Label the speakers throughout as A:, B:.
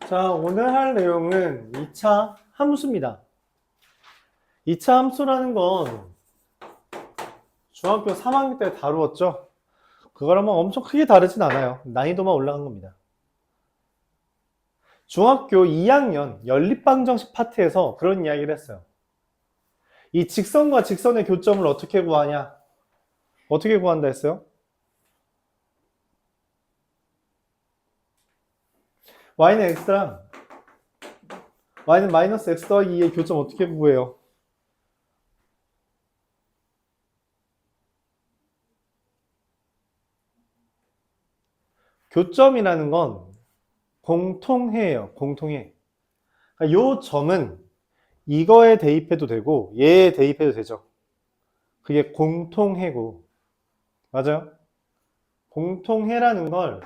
A: 자, 오늘 할 내용은 2차 함수입니다. 2차 함수라는 건 중학교 3학년 때 다루었죠? 그거랑 뭐 엄청 크게 다르진 않아요. 난이도만 올라간 겁니다. 중학교 2학년 연립방정식 파트에서 그런 이야기를 했어요. 이 직선과 직선의 교점을 어떻게 구하냐? 어떻게 구한다 했어요? y는 x랑 y는 마이너스 x 더하기 2의 교점 어떻게 구해요? 교점이라는 건 공통해예요. 공통해. 그러니까 요 점은 이거에 대입해도 되고 얘에 대입해도 되죠. 그게 공통해고, 맞아요? 공통해라는 걸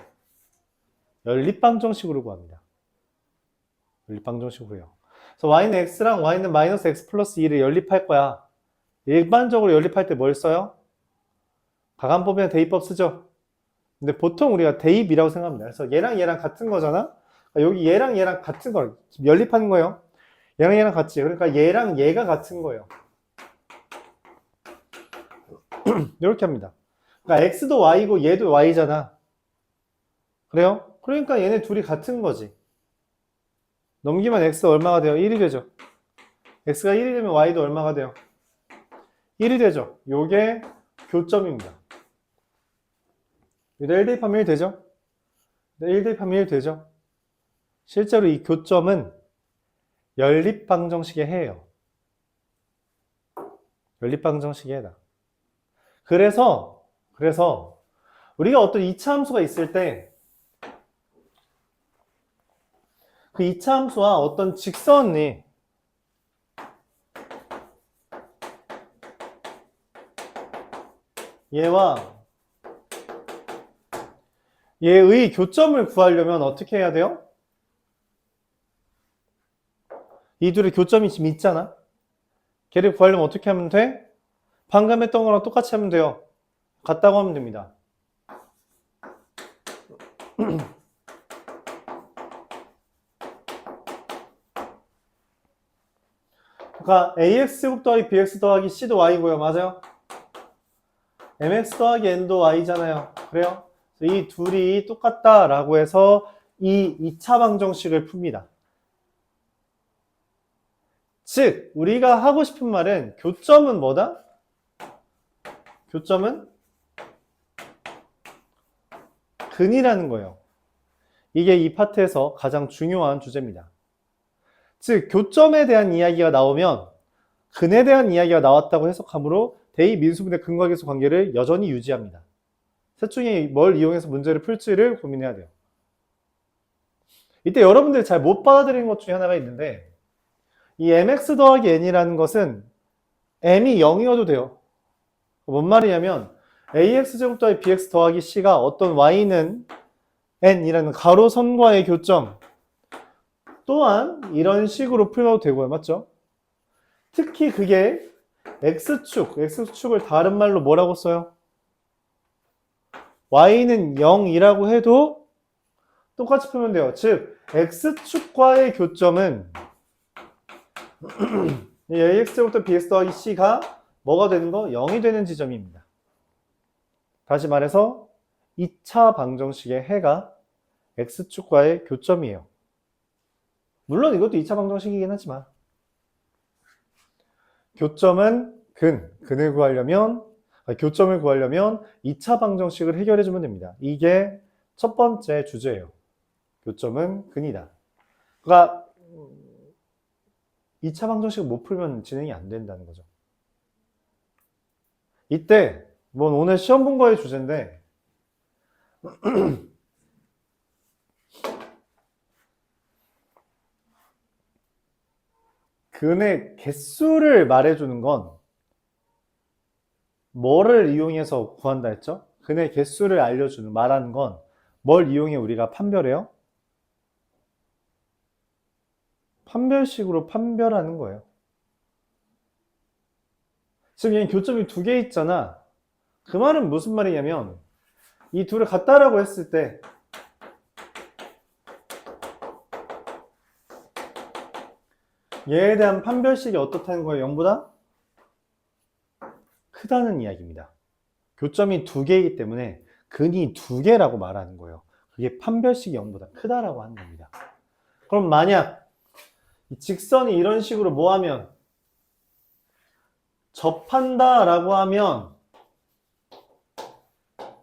A: 연립방정식으로 구합니다. 연립방정식으로요. 그래서 y는 x랑 y는 마이너스 x 플러스 2를 연립할 거야. 일반적으로 연립할 때 뭘 써요? 가간법이나 대입법 쓰죠. 근데 보통 우리가 대입이라고 생각합니다. 그래서 얘랑 얘랑 같은 거잖아. 여기 얘랑 얘랑 같은 걸 연립하는 거예요. 얘랑 얘랑 같지. 그러니까 얘랑 얘가 같은 거예요. 이렇게 합니다. 그러니까 x도 y고 얘도 y잖아. 그래요? 그러니까 얘네 둘이 같은 거지. 넘기면 x 얼마가 돼요? 1이 되죠. x가 1이 되면 y도 얼마가 돼요? 1이 되죠. 요게 교점입니다. 여기다 1 대입하면 1 되죠? 1 대입하면 1 되죠? 실제로 이 교점은 연립방정식의 해예요. 연립방정식의 해다. 그래서 우리가 어떤 2차 함수가 있을 때 그 2차 함수와 어떤 직선이 얘와 얘의 교점을 구하려면 어떻게 해야 돼요? 이 둘의 교점이 지금 있잖아. 걔를 구하려면 어떻게 하면 돼? 방금 했던 거랑 똑같이 하면 돼요. 같다고 하면 됩니다. 그러니까 ax제곱 더하기 bx 더하기 c도 y고요. 맞아요? mx 더하기 n도 y잖아요. 그래요? 이 둘이 똑같다라고 해서 이 2차 방정식을 풉니다. 즉 우리가 하고 싶은 말은 교점은 뭐다? 교점은 근이라는 거예요. 이게 이 파트에서 가장 중요한 주제입니다. 즉 교점에 대한 이야기가 나오면 근에 대한 이야기가 나왔다고 해석하므로 대입 민수분의 근과계수 관계를 여전히 유지합니다. 셋 중에 뭘 이용해서 문제를 풀지를 고민해야 돼요. 이때 여러분들이 잘 못 받아들이는 것 중에 하나가 있는데 이 mx 더하기 n이라는 것은 m이 0이어도 돼요. 뭔 말이냐면 ax제곱 더하기 bx 더하기 c가 어떤 y는 n이라는 가로선과의 교점 또한 이런 식으로 풀어도 되고요. 맞죠? 특히 그게 x축을 다른 말로 뭐라고 써요? y는 0이라고 해도 똑같이 풀면 돼요. 즉 x축과의 교점은 이 ax제곱부터 bx 더하기 c가 뭐가 되는 거? 0이 되는 지점입니다. 다시 말해서 2차 방정식의 해가 x축과의 교점이에요. 물론 이것도 2차 방정식이긴 하지만 교점은 근을 구하려면 교점을 구하려면 2차 방정식을 해결해주면 됩니다. 이게 첫 번째 주제예요. 교점은 근이다. 그러니까 2차 방정식을 못 풀면 진행이 안 된다는 거죠. 이때 뭐 오늘 시험 본 거의 주제인데 근의 개수를 말해주는 건 뭐를 이용해서 구한다 했죠? 근의 개수를 알려주는 말하는 건 뭘 이용해 우리가 판별해요? 판별식으로 판별하는 거예요. 지금 얘는 교점이 2개 있잖아. 그 말은 무슨 말이냐면 이 둘을 같다라고 했을 때 얘에 대한 판별식이 어떻다는 거예요? 0보다 크다는 이야기입니다. 교점이 두 개이기 때문에 근이 두 개라고 말하는 거예요. 그게 판별식이 0보다 크다라고 하는 겁니다. 그럼 만약 이 직선이 이런 식으로 뭐 하면 접한다 라고 하면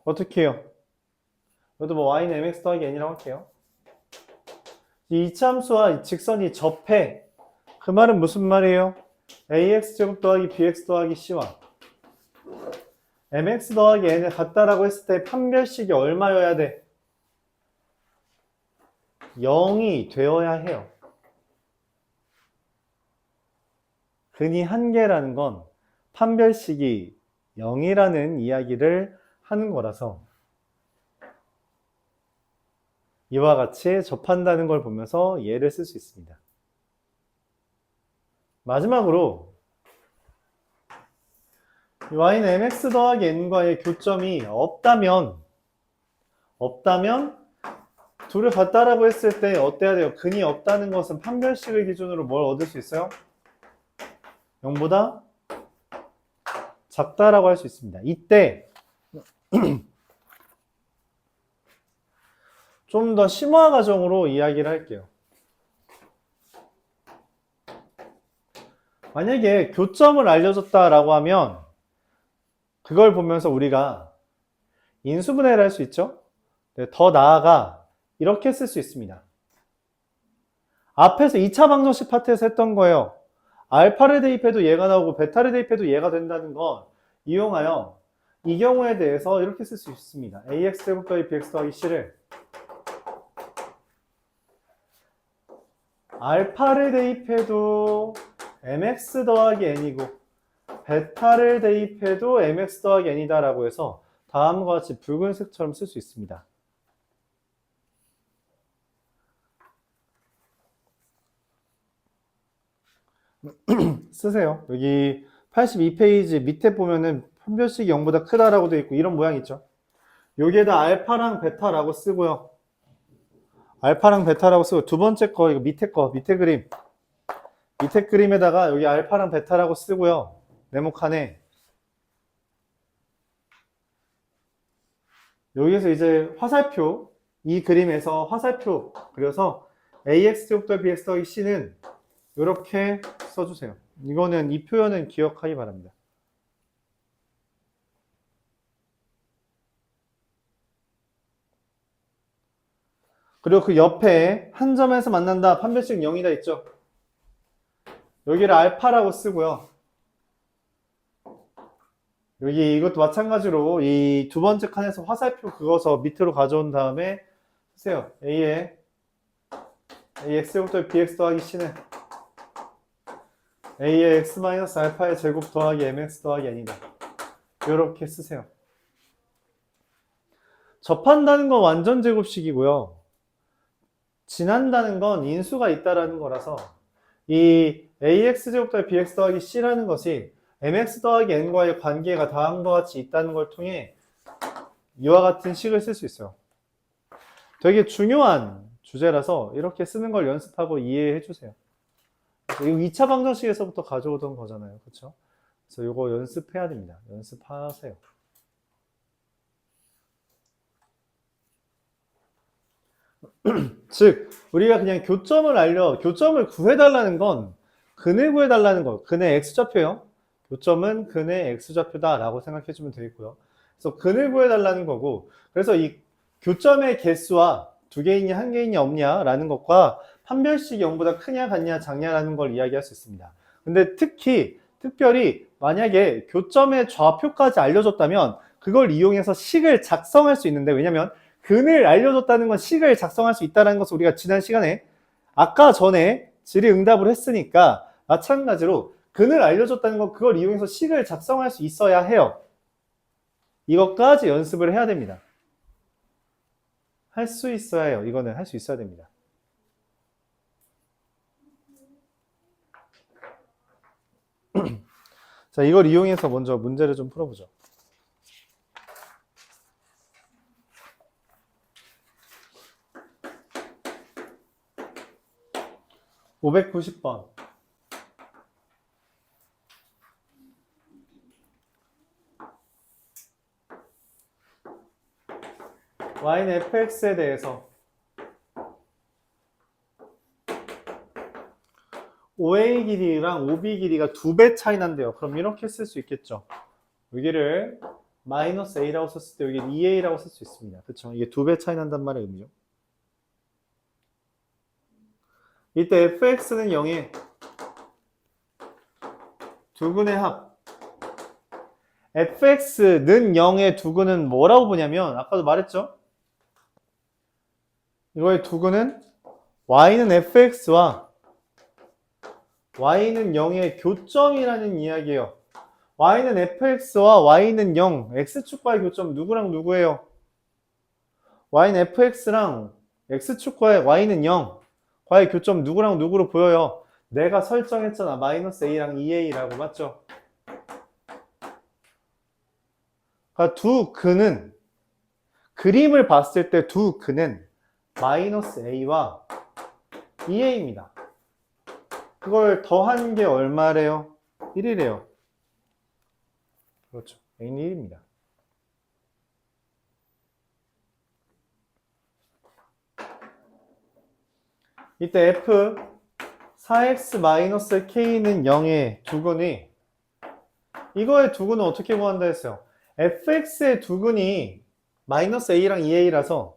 A: 어떻게 해요? 이것도 뭐 y는 mx 더하기 n이라고 할게요. 이 이차함수와 이 직선이 접해. 그 말은 무슨 말이에요? ax제곱 더하기 bx 더하기 c와 mx 더하기 n을 같다라고 했을 때 판별식이 얼마여야 돼? 0이 되어야 해요. 근이 한 개라는 건 판별식이 0이라는 이야기를 하는 거라서 이와 같이 접한다는 걸 보면서 얘를 쓸 수 있습니다. 마지막으로 y는 mx 더하기 n과의 교점이 없다면 둘을 같다라고 했을 때 어때야 돼요? 근이 없다는 것은 판별식을 기준으로 뭘 얻을 수 있어요? 0보다 작다라고 할 수 있습니다. 이때 좀 더 심화 과정으로 이야기를 할게요. 만약에 교점을 알려줬다라고 하면 그걸 보면서 우리가 인수분해를 할 수 있죠? 더 나아가 이렇게 쓸 수 있습니다. 앞에서 2차 방정식 파트에서 했던 거예요. 알파를 대입해도 얘가 나오고 베타를 대입해도 얘가 된다는 건 이용하여 이 경우에 대해서 이렇게 쓸 수 있습니다. ax제곱 더하기 bx 더하기 c를 알파를 대입해도 mx 더하기 n이고 베타를 대입해도 mx 더하기 n이다 라고 해서 다음과 같이 붉은색처럼 쓸 수 있습니다. 쓰세요. 여기 82페이지 밑에 보면은 판별식이 0보다 크다라고 되어 있고 이런 모양 있죠. 여기에다 알파랑 베타라고 쓰고요. 알파랑 베타라고 쓰고 두 번째 거 이거 밑에 그림 밑에 그림에다가 여기 알파랑 베타라고 쓰고요. 네모칸에 여기서 이제 화살표 이 그림에서 화살표 그려서 ax제곱더 bx 더하기 c는 이렇게 써주세요. 이거는 이 표현은 기억하기 바랍니다. 그리고 그 옆에 한 점에서 만난다 판별식 0이다 있죠. 여기를 알파라고 쓰고요. 여기 이것도 마찬가지로 이 두 번째 칸에서 화살표 그어서 밑으로 가져온 다음에 쓰세요. a의 ax제곱 더하기 bx 더하기 c는 a의 x 마이너스 알파의 제곱 더하기 mx 더하기 n이다. 이렇게 쓰세요. 접한다는 건 완전 제곱식이고요. 지난다는 건 인수가 있다라는 거라서 이 ax제곱 더하기 bx 더하기 c라는 것이 mx 더하기 n과의 관계가 다음과 같이 있다는 걸 통해 이와 같은 식을 쓸 수 있어요. 되게 중요한 주제라서 이렇게 쓰는 걸 연습하고 이해해 주세요. 이거 2차 방정식에서부터 가져오던 거잖아요. 그렇죠? 그래서 이거 연습해야 됩니다. 연습하세요. 즉 우리가 그냥 교점을 구해달라는 건 근을 구해달라는 거. 근의 x좌표요. 교점은 근의 x좌표다 라고 생각해 주면 되겠고요. 그래서 근을 구해달라는 거고, 그래서 이 교점의 개수와 두 개 있냐 한 개 있냐 없냐 라는 것과 판별식이 0보다 크냐 같냐 작냐라는 걸 이야기할 수 있습니다. 근데 특별히 만약에 교점의 좌표까지 알려줬다면 그걸 이용해서 식을 작성할 수 있는데, 왜냐면 근을 알려줬다는 건 식을 작성할 수 있다는 것을 우리가 지난 시간에 아까 전에 질의응답을 했으니까 마찬가지로 근을 알려줬다는 건 그걸 이용해서 식을 작성할 수 있어야 해요. 이것까지 연습을 해야 됩니다. 할 수 있어야 해요. 이거는 할 수 있어야 됩니다. 자, 이걸 이용해서 먼저 문제를 좀 풀어보죠. 590번. y는 fx에 대해서 OA 길이랑 OB 길이가 2배 차이 난대요. 그럼 이렇게 쓸 수 있겠죠. 여기를 마이너스 A라고 썼을 때 여기 2A라고 쓸 수 있습니다. 그쵸? 이게 2배 차이 난단 말의 의미죠. 이때 fx는 0에 두근의 합. fx는 0의 두근은 뭐라고 보냐면 아까도 말했죠? 이거의 두근은 y는 fx와 y는 0의 교점이라는 이야기예요. y는 fx와 y는 0, x축과의 교점 누구랑 누구예요? y는 fx랑 x축과의 y는 0, 과의 교점 누구랑 누구로 보여요? 내가 설정했잖아. 마이너스 a랑 2a라고 맞죠? 그러니까 두 근은 그림을 봤을 때 두 근은 마이너스 a와 2a입니다. 그걸 더한 게 얼마래요? 1이래요. 그렇죠. a는 1입니다. 이때 f 4x-k는 0의 두근이 이거의 두근은 어떻게 구한다 했어요? fx의 두근이 마이너스 a랑 2a라서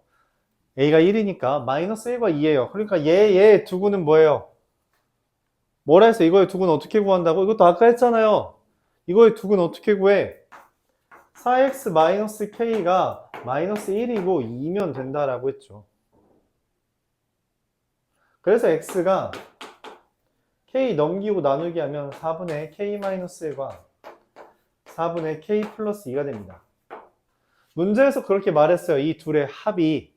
A: a가 1이니까 마이너스 1과 2예요. 그러니까 얘의 두근은 뭐예요? 뭐라 했어요? 이거의 두근 어떻게 구한다고? 이것도 아까 했잖아요. 이거의 두근 어떻게 구해? 4x-k가 마이너스 1이고 2면 된다라고 했죠. 그래서 x가 k 넘기고 나누기 하면 4분의 k-1과 4분의 k 플러스 2가 됩니다. 문제에서 그렇게 말했어요. 이 둘의 합이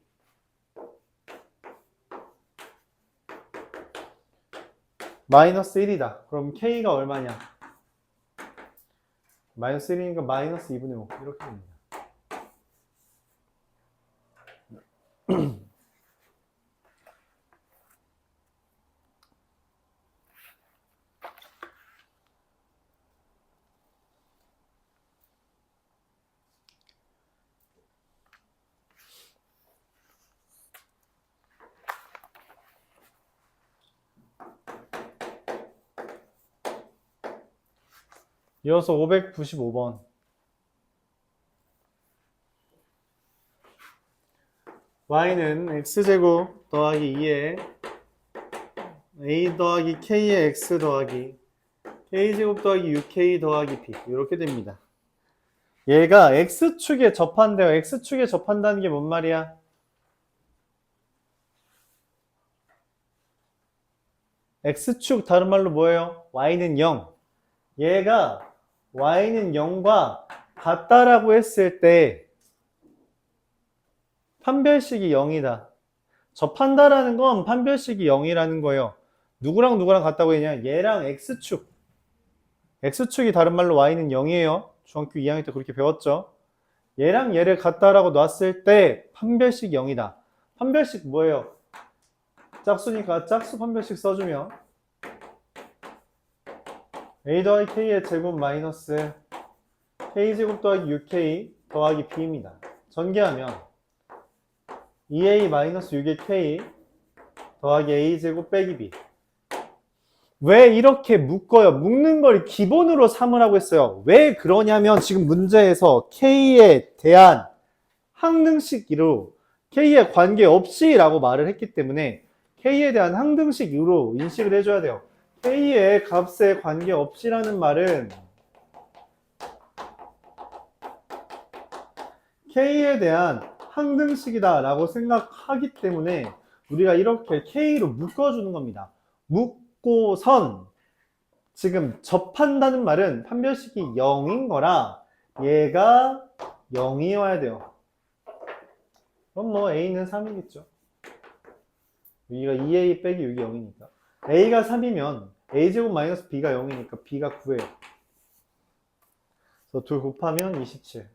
A: 마이너스 1이다. 그럼 k가 얼마냐? 마이너스 1이니까 마이너스 2분의 5 이렇게 됩니다. 이어서 595번. y는 x제곱 더하기 2에 a 더하기 k의 x 더하기 k제곱 더하기 6k 더하기 b 이렇게 됩니다. 얘가 x축에 접한대요. x축에 접한다는 게 뭔 말이야? x축 다른 말로 뭐예요? y는 0. 얘가 y는 0과 같다라고 했을 때 판별식이 0이다. 접한다라는 건 판별식이 0이라는 거예요. 누구랑 누구랑 같다고 했냐? 얘랑 x축. x축이 다른 말로 y는 0이에요. 중학교 2학년 때 그렇게 배웠죠. 얘랑 얘를 같다라고 놨을 때 판별식 0이다. 판별식 뭐예요? 짝수니까 짝수 판별식 써주면 a 더하기 k의 제곱 마이너스 k제곱 더하기 6k 더하기 b입니다. 전개하면 2a 마이너스 6의 k 더하기 a제곱 빼기 b. 왜 이렇게 묶어요? 묶는 걸 기본으로 삼으라고 했어요. 왜 그러냐면 지금 문제에서 k에 대한 항등식으로 k에 관계없이 라고 말을 했기 때문에 k에 대한 항등식으로 인식을 해줘야 돼요. k의 값에 관계없이라는 말은 k에 대한 항등식이다 라고 생각하기 때문에 우리가 이렇게 k로 묶어주는 겁니다. 묶고선 지금 접한다는 말은 판별식이 0인 거라 얘가 0이어야 돼요. 그럼 뭐 a는 3이겠죠. 여기가 2a 빼기 6이 0이니까 a가 3이면 a제곱 마이너스 b가 0이니까 b가 9예요. 그래서 둘 곱하면 27.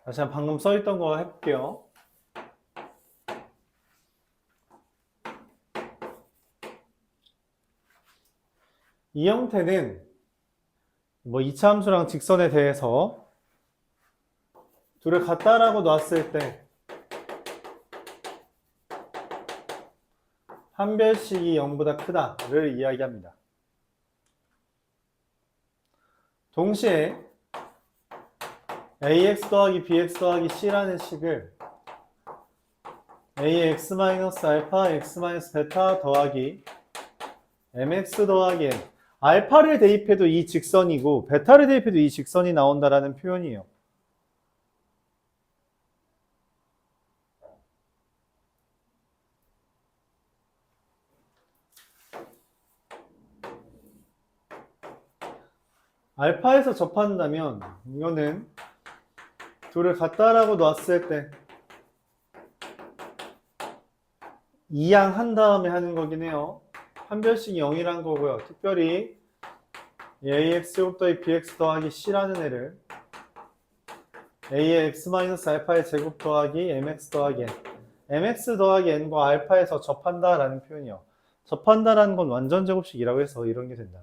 A: 다시 한번 방금 써있던 거 해볼게요. 이 형태는 뭐 이차함수랑 직선에 대해서 둘을 같다라고 놨을 때 한별식이 0보다 크다를 이야기합니다. 동시에 ax 더하기 bx 더하기 c라는 식을 ax-알파, x-베타 더하기 mx 더하기 n, 알파를 대입해도 이 직선이고 베타를 대입해도 이 직선이 나온다라는 표현이에요. 알파에서 접한다면 이거는 둘을 같다라고 놨을 때 이항한 다음에 하는 거긴 해요. 한별식이 0이란 거고요. 특별히 ax 더하기 bx 더하기 c라는 애를 a의 x-알파의 제곱 더하기 mx 더하기 n, mx 더하기 n과 알파에서 접한다라는 표현이요. 접한다라는 건 완전 제곱식이라고 해서 이런 게 된다.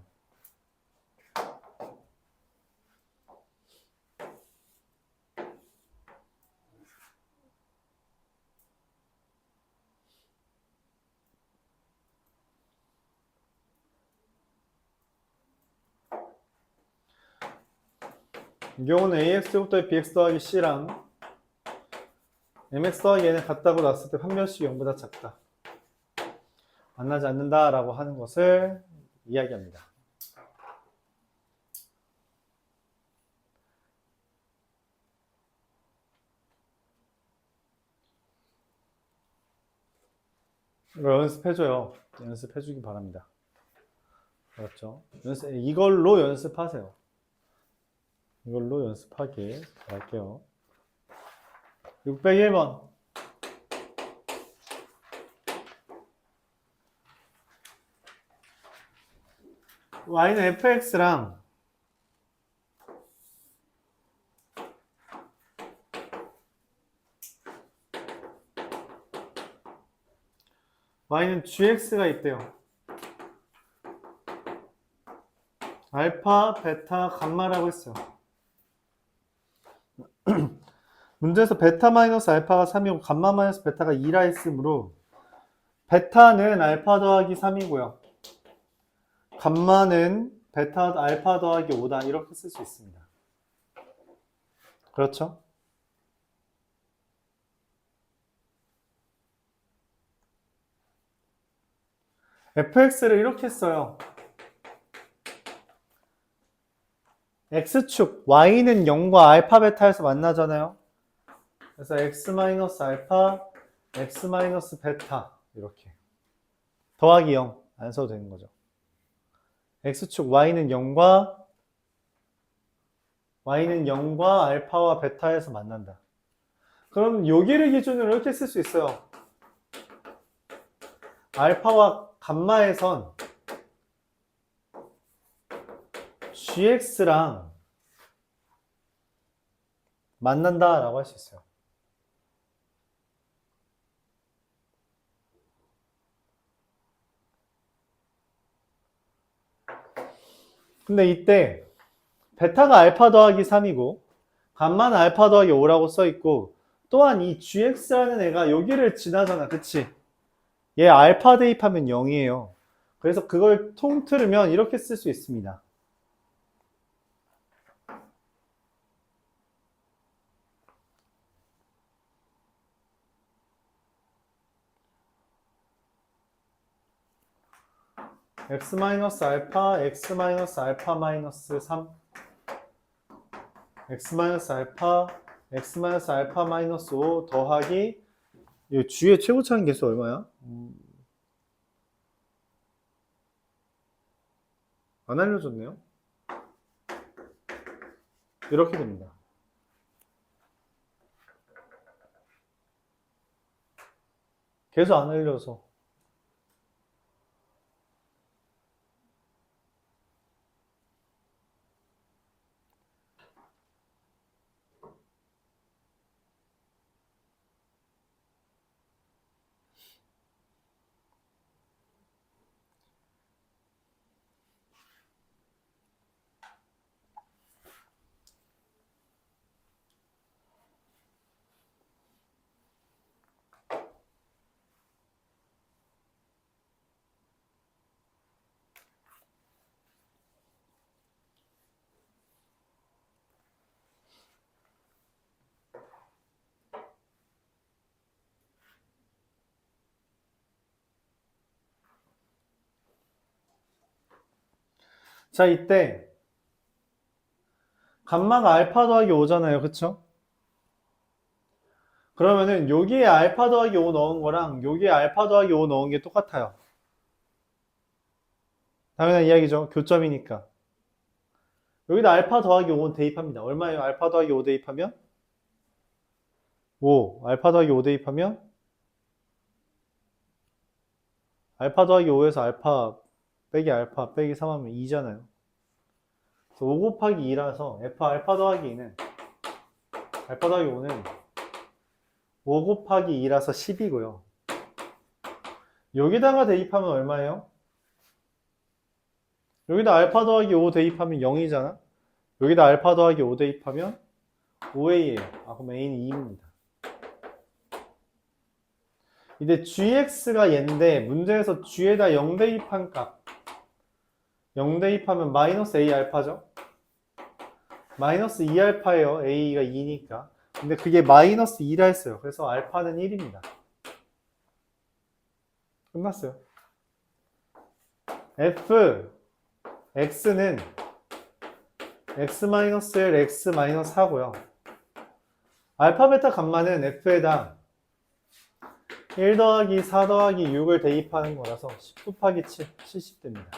A: 이 경우는 ax 제곱더하기 bx 더하기 c랑 mx 더하기 n을 같다고 놨을 때 판별식이 0보다 작다. 만나지 않는다라고 하는 것을 이야기합니다. 이거 연습해줘요. 연습해주기 바랍니다. 알았죠? 이걸로 연습하세요. 이걸로 연습하길 바랄게요. 601번. y는 fx랑 y는 gx가 있대요. 알파, 베타, 감마라고 했어요. 문제에서 베타 마이너스 알파가 3이고 감마 마이너스 베타가 2라 했으므로 베타는 알파 더하기 3이고요. 감마는 베타 알파 더하기 5다 이렇게 쓸 수 있습니다. 그렇죠? fx를 이렇게 써요. x축 y는 0과 알파 베타에서 만나잖아요. 그래서 x-알파, x-베타 이렇게 더하기 0 안 써도 되는 거죠. x축 y는 0과 알파와 베타에서 만난다. 그럼 여기를 기준으로 이렇게 쓸 수 있어요. 알파와 감마에선 gx랑 만난다라고 할 수 있어요. 근데 이때 베타가 알파 더하기 3이고 감마는 알파 더하기 5라고 써있고 또한 이 gx라는 애가 여기를 지나잖아. 그치? 얘 알파 대입하면 0이에요. 그래서 그걸 통틀으면 이렇게 쓸 수 있습니다. x-알파, x-알파-3 x-알파, x-알파-5 더하기 이 g의 최고차는 개수 얼마야? 안 알려줬네요. 이렇게 됩니다. 개수 안 알려서 자, 이때 감마가 알파 더하기 5잖아요. 그쵸? 그러면은 여기에 알파 더하기 5 넣은 거랑 여기에 알파 더하기 5 넣은 게 똑같아요. 당연한 이야기죠. 교점이니까. 여기다 알파 더하기 5 대입합니다. 얼마예요? 알파 더하기 5 대입하면? 5. 알파 더하기 5 대입하면? 알파 더하기 5에서 알파 빼기 3하면 2잖아요. 5 곱하기 2라서 알파 더하기 2는 알파 더하기 5는 5 곱하기 2라서 10이고요. 여기다가 대입하면 얼마예요? 여기다 알파 더하기 5 대입하면 0이잖아. 여기다 알파 더하기 5 대입하면 5a예요. 그럼 a는 2입니다. 이제 gx가 얘인데 문제에서 g에다 0 대입한 값 0 대입하면 마이너스 a 알파죠. 마이너스 2 알파예요. a가 2니까. 근데 그게 마이너스 2라 했어요. 그래서 알파는 1입니다. 끝났어요. f x는 x-1, x-4고요. 알파, 베타, 감마는 f에다 1 더하기 4 더하기 6을 대입하는 거라서 10 곱하기 7, 70 됩니다.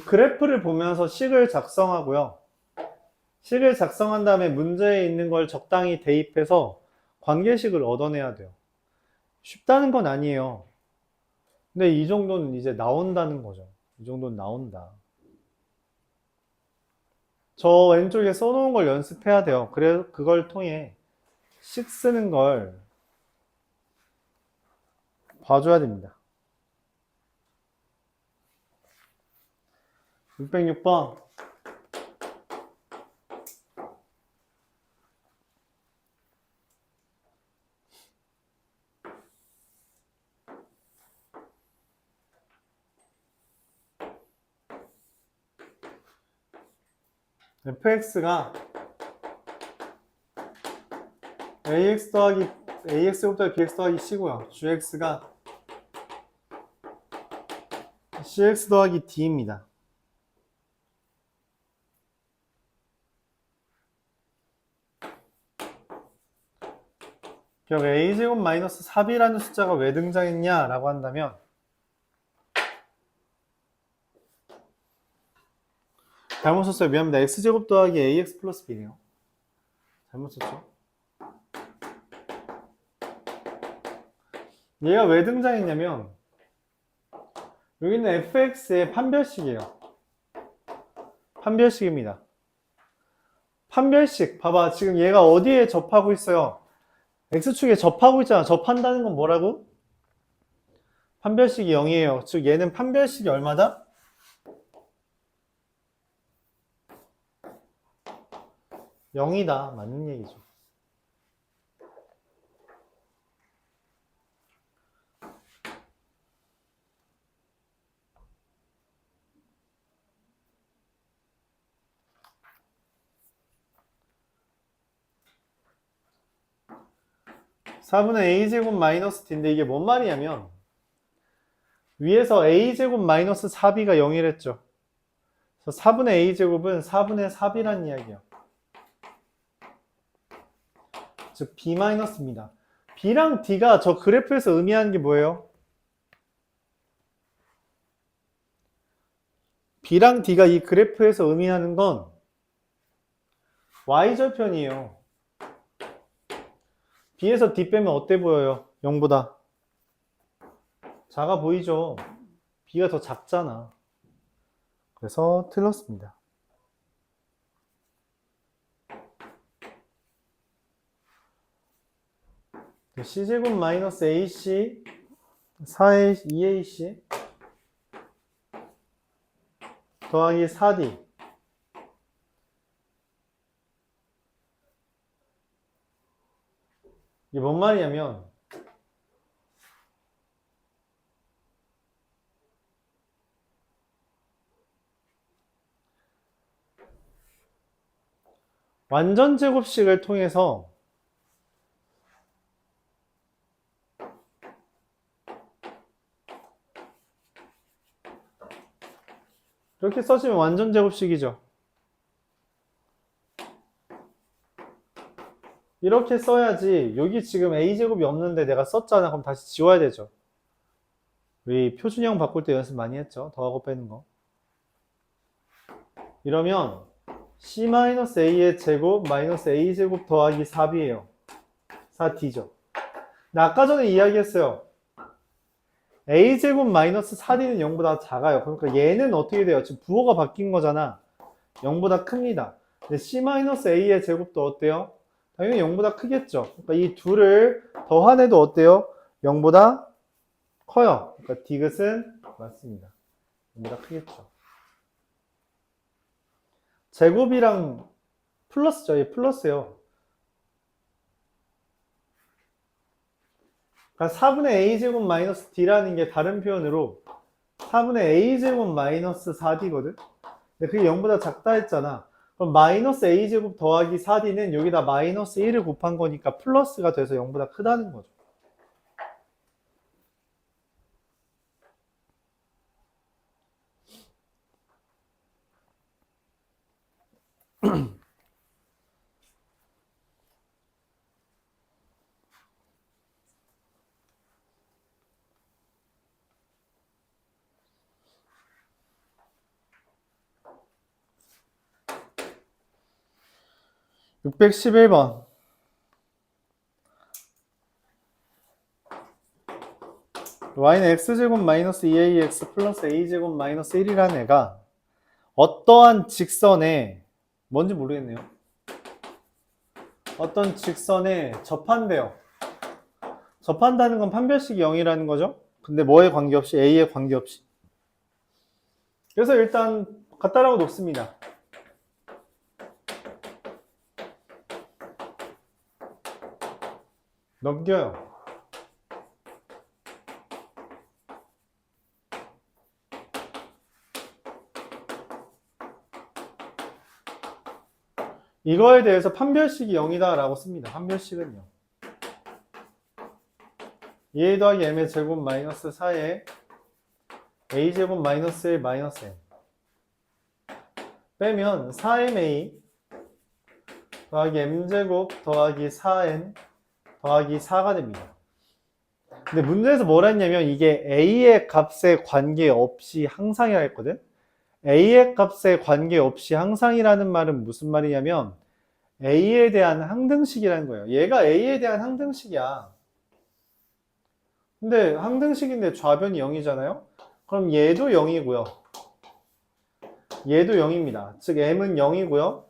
A: 그래프를 보면서 식을 작성하고요. 식을 작성한 다음에 문제에 있는 걸 적당히 대입해서 관계식을 얻어내야 돼요. 쉽다는 건 아니에요. 근데 이 정도는 이제 나온다는 거죠. 이 정도는 나온다. 저 왼쪽에 써놓은 걸 연습해야 돼요. 그래, 그걸 통해 식 쓰는 걸 봐줘야 됩니다. 606번. fx가 ax 더하기 ax부터 bx 더하기 c고요. gx가 cx 더하기 d입니다. 결국 a제곱 마이너스 4b라는 숫자가 왜 등장했냐 라고 한다면 잘못 썼어요. 미안합니다. x제곱 더하기 ax 플러스 b네요. 잘못 썼죠. 얘가 왜 등장했냐면 여기는 fx의 판별식이에요. 판별식입니다. 판별식 봐봐. 지금 얘가 어디에 접하고 있어요? x축에 접하고 있잖아. 접한다는 건 뭐라고? 판별식이 0이에요. 즉 얘는 판별식이 얼마다? 0이다. 맞는 얘기죠. (4분의 a제곱 마이너스 d인데 이게 뭔 말이냐면 위에서 a제곱 마이너스 4b가 0이랬죠. 그래서 4분의 a제곱은 4분의 4b란 이야기예요. 즉 b-입니다. b랑 d가 저 그래프에서 의미하는 게 뭐예요? b랑 d가 이 그래프에서 의미하는 건 y절편이에요. b에서 d 빼면 어때 보여요? 0보다 작아 보이죠? b가 더 작잖아. 그래서 틀렸습니다. c제곱 마이너스 ac 2ac 더하기 4d 이게 뭔 말이냐면 완전 제곱식을 통해서 이렇게 써주면 완전 제곱식이죠. 이렇게 써야지. 여기 지금 a제곱이 없는데 내가 썼잖아. 그럼 다시 지워야 되죠. 우리 표준형 바꿀 때 연습 많이 했죠. 더하고 빼는 거. 이러면 c-a의 제곱 마이너스 a제곱 더하기 4b예요. 4d죠. 나 아까 전에 이야기했어요. a제곱 마이너스 4d는 0보다 작아요. 그러니까 얘는 어떻게 돼요? 지금 부호가 바뀐 거잖아. 0보다 큽니다. 근데 c-a의 제곱도 어때요? 당연히 0보다 크겠죠. 그러니까 이 둘을 더한해도 어때요? 0보다 커요. 그러니까 디귿은 맞습니다. 0보다 크겠죠. 제곱이랑 플러스죠. 얘 플러스예요. 그러니까 4분의 a제곱 마이너스 d라는 게 다른 표현으로 4분의 a제곱 마이너스 4d거든? 근데 그게 0보다 작다 했잖아. 그럼 마이너스 a제곱 더하기 4d는 여기다 마이너스 1을 곱한 거니까 플러스가 돼서 0보다 크다는 거죠. (611번) y는 x제곱 마이너스 2ax 플러스 a제곱 마이너스 1이라는 애가 어떠한 직선에 뭔지 모르겠네요. 어떤 직선에 접한대요. 접한다는 건 판별식이 0이라는 거죠. 근데 뭐에 관계없이? a에 관계없이. 그래서 일단 같다라고 놓습니다. 넘겨요. 이거에 대해서 판별식이 0이다 라고 씁니다. 판별식은요. 2a 더하기 m의 제곱 마이너스 4에 a제곱 마이너스 1 마이너스 m 빼면 4ma 더하기 m제곱 더하기 4n 더하기 4가 됩니다. 근데 문제에서 뭐라 했냐면 이게 a의 값에 관계없이 항상이라 했거든. a의 값에 관계없이 항상이라는 말은 무슨 말이냐면 a에 대한 항등식이라는 거예요. 얘가 a에 대한 항등식이야. 근데 항등식인데 좌변이 0이잖아요. 그럼 얘도 0이고요. 얘도 0입니다. 즉 m은 0이고요.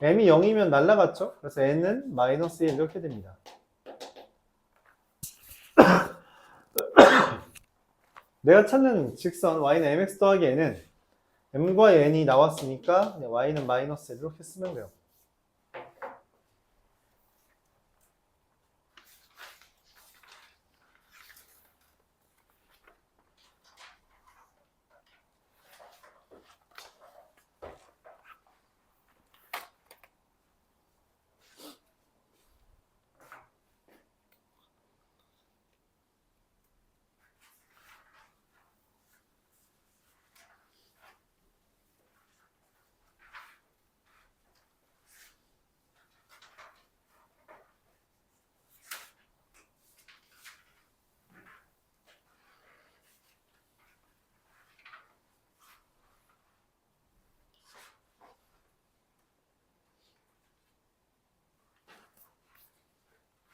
A: m이 0이면 날라갔죠. 그래서 n은 마이너스 1 이렇게 됩니다. 내가 찾는 직선 y는 mx 더하기 n은 m과 n이 나왔으니까 y는 마이너스 1 이렇게 쓰면 돼요.